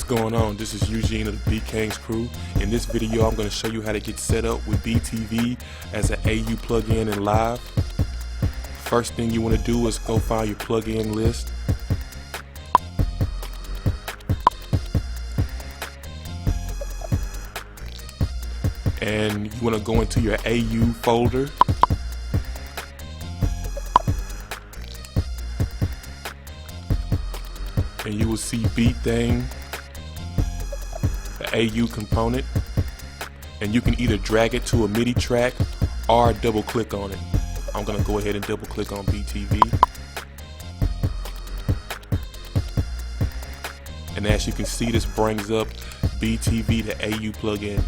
going on? This is Eugene of the B Kings crew. In this video, I'm going to show you how to get set up with BTV as an AU plugin in Live. First thing you want to do is go find your plugin list. And you want to go into your AU folder. And you will see Beat Thing, the AU component, and you can either drag it to a MIDI track or double click on it. I'm gonna go ahead and double click on BTV. And as you can see, this brings up BTV, the AU plugin.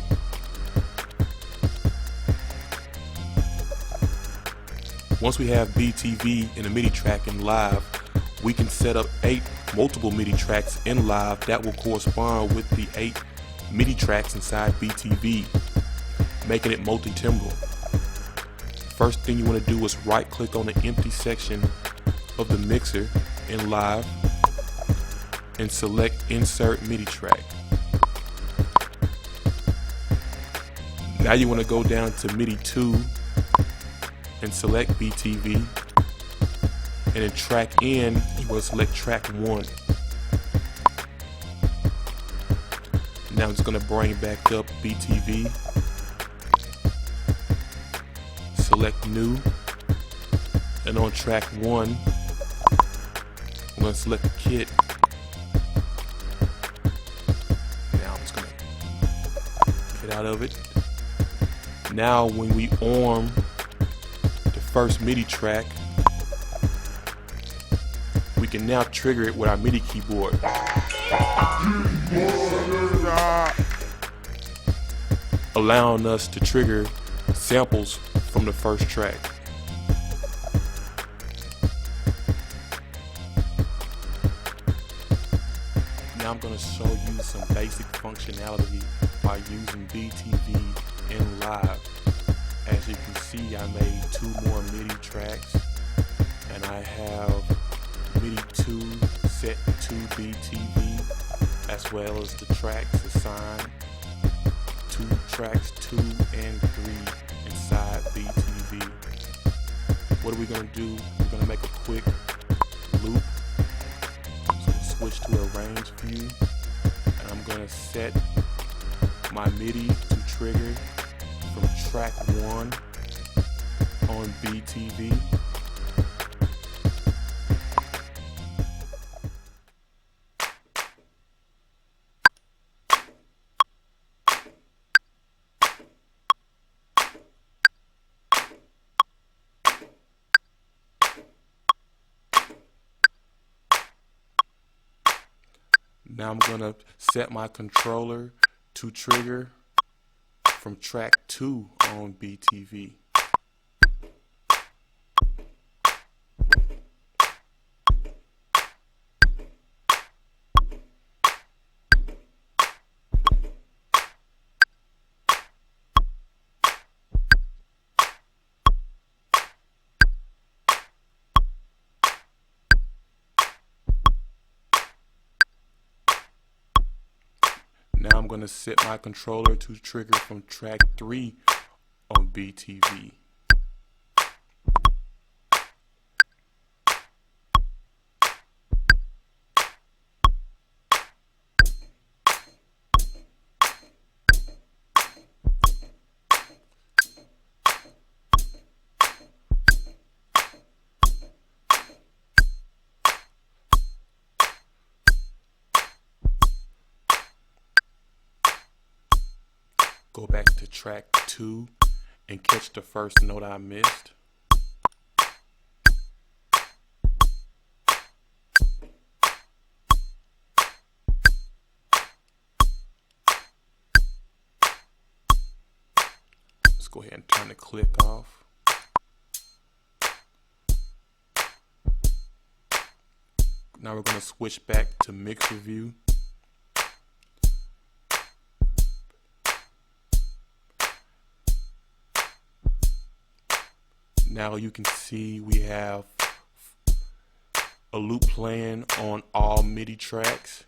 Once we have BTV in a MIDI track in Live, we can set up 8 multiple MIDI tracks in Live that will correspond with the 8 MIDI tracks inside BTV, making it multi-timbral. First thing you want to do is right click on the empty section of the mixer in Live and select Insert MIDI Track. Now you want to go down to MIDI 2 and select BTV. And in track N, you will select track 1. Now it's going to bring back up BTV. Select New. And on track 1, I'm going to select the kit. Now I'm just going to get out of it. Now when we arm the first MIDI track, we can now trigger it with our MIDI keyboard. Allowing us to trigger samples from the first track. Now I'm going to show you some basic functionality by using BTV in Live. As you can see, I made 2 more MIDI tracks, and I have MIDI 2 set to BTV, as well as the tracks assigned to tracks 2 and 3 inside BTV. What are we going to do? We're going to make a quick loop. I'm going to switch to a range view, and I'm going to set my MIDI to trigger from track 1 on BTV. Now I'm going to set my controller to trigger from track 2 on BTV. Now I'm going to set my controller to trigger from track 3 on BTV. Go back to track 2 and catch the first note I missed. Let's go ahead and turn the click off. Now we're going to switch back to mixer view. Now you can see we have a loop playing on all MIDI tracks.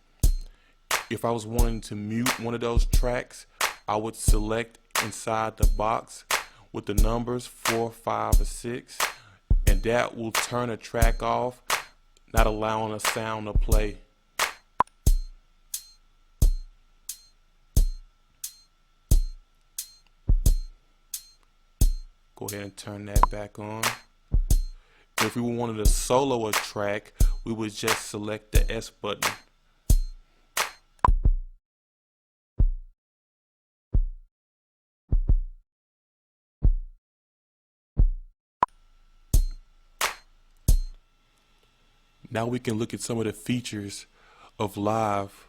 If I was wanting to mute one of those tracks, I would select inside the box with the numbers 4, 5, or 6, and that will turn a track off, not allowing a sound to play. Go ahead and turn that back on. If we wanted to solo a track, we would just select the S button. Now we can look at some of the features of Live.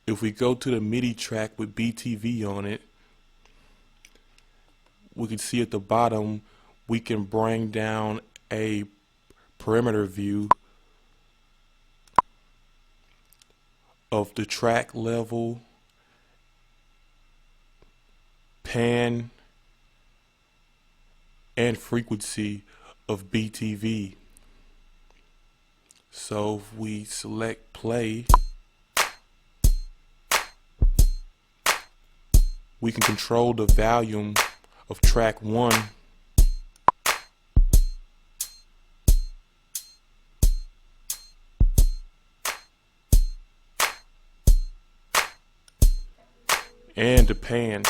If we go to the MIDI track with BTV on it, we can see at the bottom we can bring down a perimeter view of the track level, pan, and frequency of BTV. So if we select play, we can control the volume of track 1 and the pan.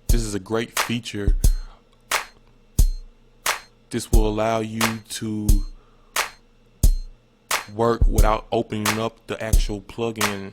This is a great feature. This will allow you to work without opening up the actual plugin.